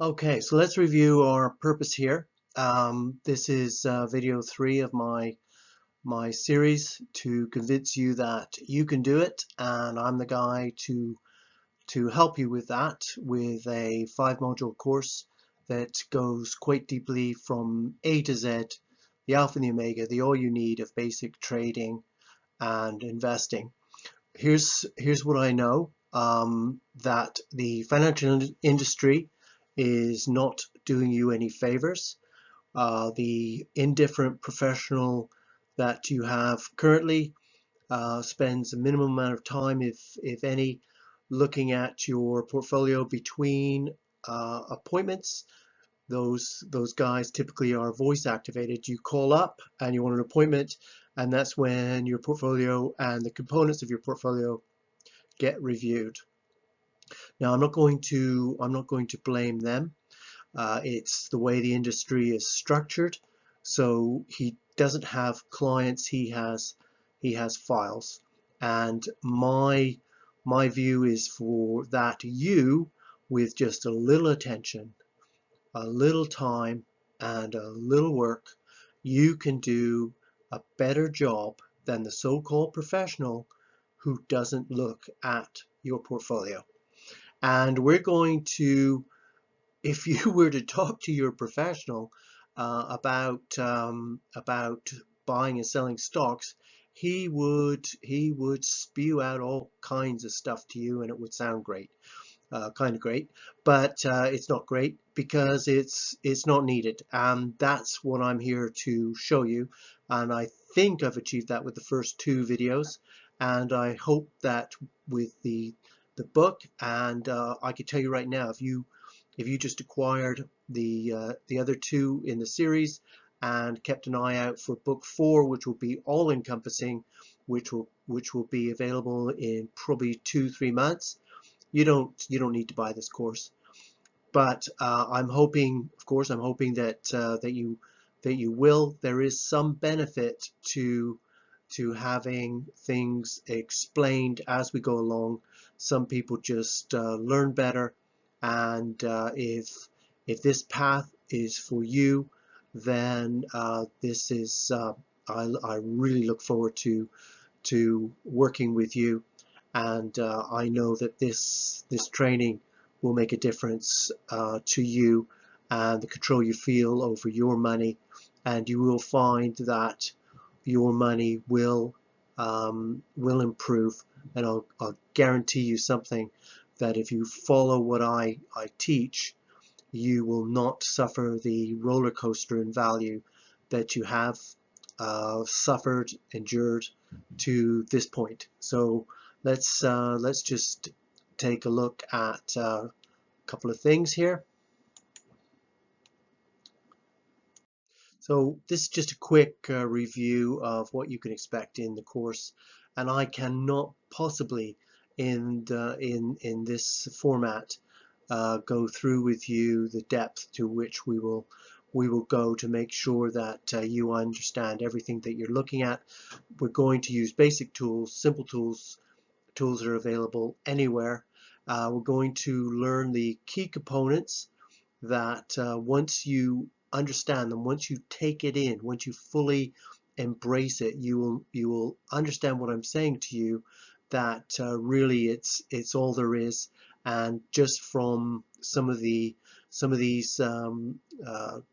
Okay, so let's review our purpose here. This is video 3 of my series to convince you that you can do it, and I'm the guy to help you with that with a 5-module course that goes quite deeply from A to Z, the alpha and the omega, the all you need of basic trading and investing. Here's what I know, that the financial industry is not doing you any favors. The indifferent professional that you have currently spends a minimum amount of time, if any, looking at your portfolio between appointments. Those guys typically are voice activated. You call up and you want an appointment, and that's when your portfolio and the components of your portfolio get reviewed. Now, I'm not going to blame them. It's the way the industry is structured. So he doesn't have clients, he has files. And my view is for that you, with just a little attention, a little time, and a little work, you can do a better job than the so-called professional who doesn't look at your portfolio. And we're going to, if you were to talk to your professional about buying and selling stocks, he would spew out all kinds of stuff to you, and it would sound great, kind of great, but it's not great because it's not needed. And that's what I'm here to show you, and I think I've achieved that with the first 2 videos, and I hope that with the book. And I can tell you right now, if you just acquired the other 2 in the series and kept an eye out for book 4, which will be all encompassing, which will be available in probably 2-3 months, you don't need to buy this course. But I'm hoping, of course, that you will. There is some benefit to having things explained as we go along. Some people just learn better, and if this path is for you, then this is I really look forward to working with you. And I know that this training will make a difference to you and the control you feel over your money, and you will find that your money will improve. And I'll guarantee you something, that if you follow what I teach, you will not suffer the roller coaster in value that you have endured to this point. So let's just take a look at a couple of things here. So this is just a quick review of what you can expect in the course, and I cannot possibly in this format go through with you the depth to which we will go to make sure that you understand everything that you're looking at. We're going to use basic tools, simple tools that are available anywhere. We're going to learn the key components that once you understand them, once you take it in, once you fully embrace it, you will understand what I'm saying to you, that really it's all there is. And just from some of these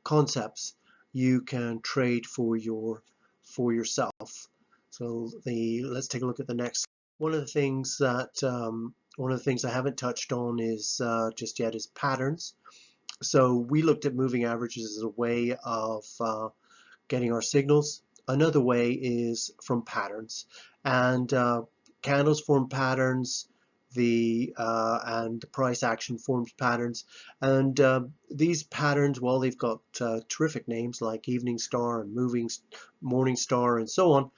concepts, you can trade for yourself. So let's take a look at the next. One of the things I haven't touched on is just yet is patterns. So we looked at moving averages as a way of getting our signals. Another way is from patterns, and candles form patterns, and the price action forms patterns. And these patterns, well, they've got terrific names like evening star and morning star and so on.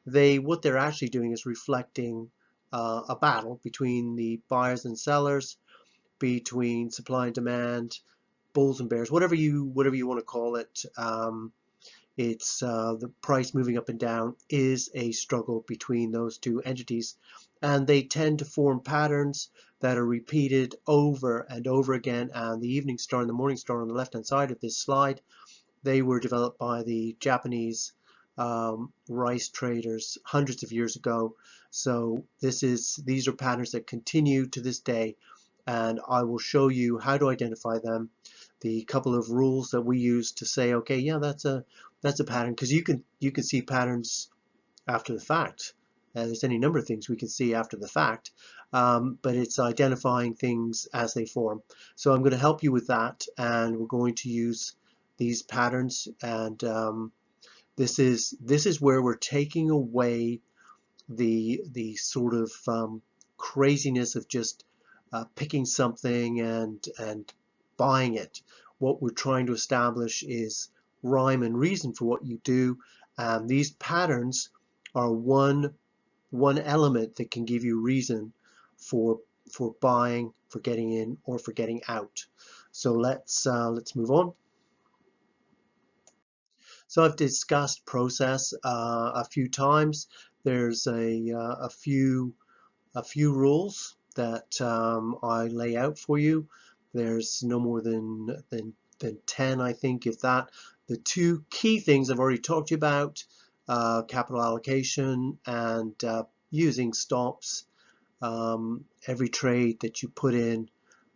What they're actually doing is reflecting a battle between the buyers and sellers, between supply and demand, bulls and bears, whatever you want to call it. It's the price moving up and down is a struggle between those 2 entities, and they tend to form patterns that are repeated over and over again. And the evening star and the morning star on the left hand side of this slide, they were developed by the Japanese rice traders hundreds of years ago. So these are patterns that continue to this day, and I will show you how to identify them, the couple of rules that we use to say, okay, yeah, that's a pattern, because you can see patterns after the fact. There's any number of things we can see after the fact, but it's identifying things as they form. So I'm going to help you with that, and we're going to use these patterns, and this is where we're taking away the sort of craziness of just picking something and buying it. What we're trying to establish is rhyme and reason for what you do, and these patterns are one element that can give you reason for buying, for getting in, or for getting out. So let's move on. So I've discussed process a few times. There's a few rules that I lay out for you. There's no more than 10, I think, if that. The two key things I've already talked to you about, capital allocation and using stops. Every trade that you put in,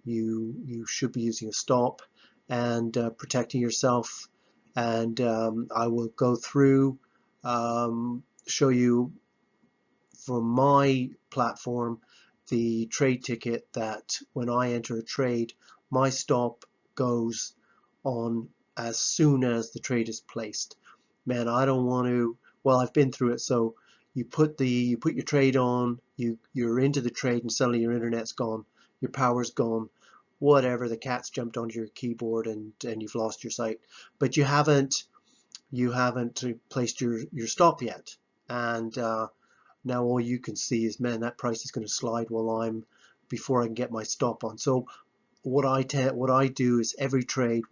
you should be using a stop, and protecting yourself. And I will go through, show you from my platform the trade ticket that when I enter a trade, my stop goes on as soon as the trade is placed. Man, I don't want to, well, I've been through it. So you put your trade on, you're into the trade, and suddenly your internet's gone, your power's gone, whatever, the cat's jumped onto your keyboard, and you've lost your sight. But you haven't placed your stop yet, and now all you can see is, man, that price is going to slide before I can get my stop on. So what I do is every trade,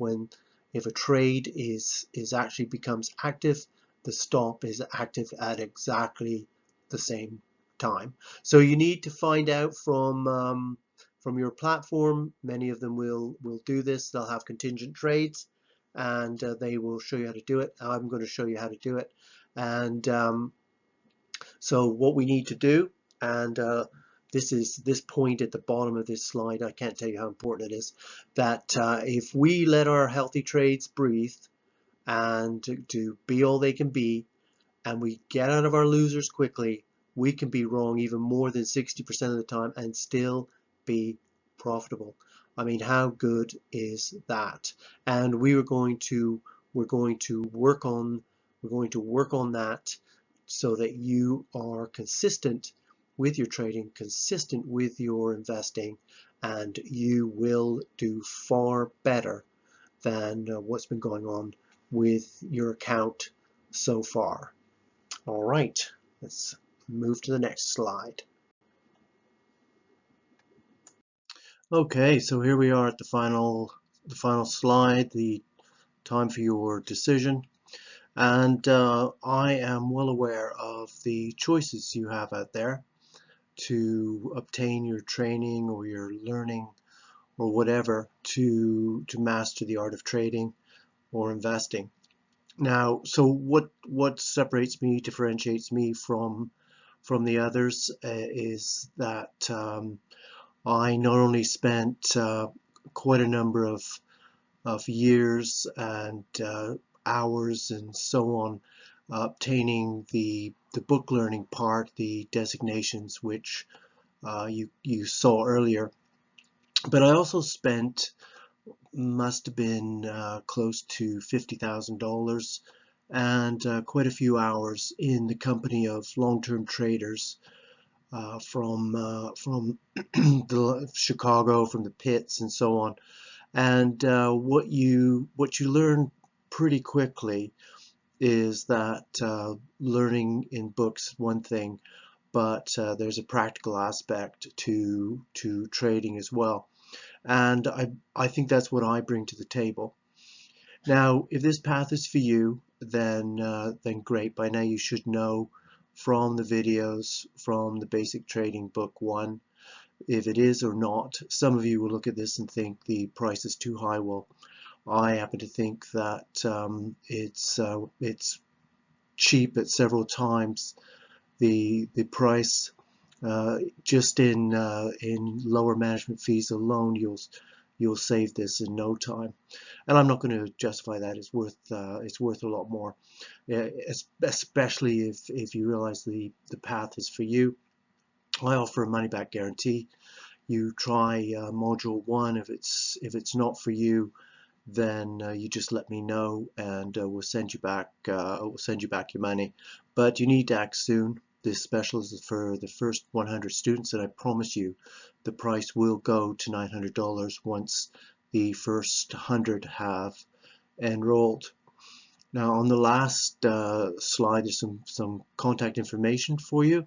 if a trade is actually becomes active, the stop is active at exactly the same time. So you need to find out from your platform. Many of them will do this. They'll have contingent trades, and they will show you how to do it. I'm going to show you how to do it. And so what we need to do, and this point at the bottom of this slide, I can't tell you how important it is, that if we let our healthy trades breathe and to be all they can be, and we get out of our losers quickly, we can be wrong even more than 60% of the time and still be profitable. I mean, how good is that? And we're going to work on that, so that you are consistent with your trading, consistent with your investing, and you will do far better than what's been going on with your account so far. All right, let's move to the next slide. Okay, so here we are at the final slide, the time for your decision. And I am well aware of the choices you have out there to obtain your training or your learning or whatever to master the art of trading or investing. Now, so what separates me, differentiates me from the others is that I not only spent quite a number of years and hours and so on obtaining the book learning part, the designations which you saw earlier, but I also spent, must have been close to $50,000 and quite a few hours in the company of long-term traders from Chicago, from the pits and so on. And what you learn pretty quickly is that learning in books is one thing, but there's a practical aspect to trading as well. And I think that's what I bring to the table. Now, if this path is for you, then great. By now you should know from the videos from the Basic Trading Book 1 if it is or not. Some of you will look at this and think the price is too high. Well, I happen to think that it's cheap at several times the price. Just in lower management fees alone, you'll save this in no time. And I'm not going to justify that. It's worth a lot more, especially if you realize the path is for you. I offer a money back guarantee. You try module 1. If it's not for you, then you just let me know, and we'll send you back your money. But you need to act soon. This special is for the first 100 students, and I promise you the price will go to $900 once the first 100 have enrolled. Now on the last slide is some contact information for you,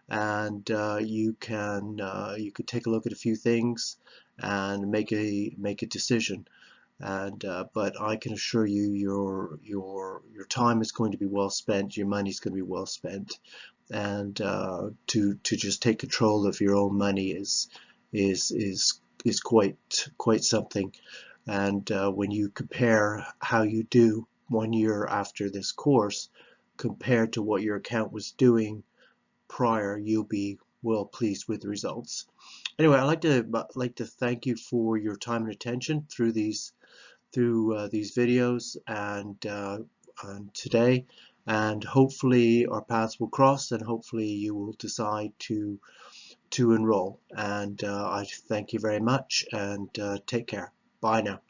and you could take a look at a few things and make a decision. And but I can assure you your time is going to be well spent, your money is going to be well spent, and to just take control of your own money is quite something. And when you compare how you do 1 year after this course compared to what your account was doing prior, you'll be well pleased with the results. Anyway, I'd like to thank you for your time and attention through these videos and today, and hopefully our paths will cross, and hopefully you will decide to enroll. And I thank you very much, and take care. Bye now.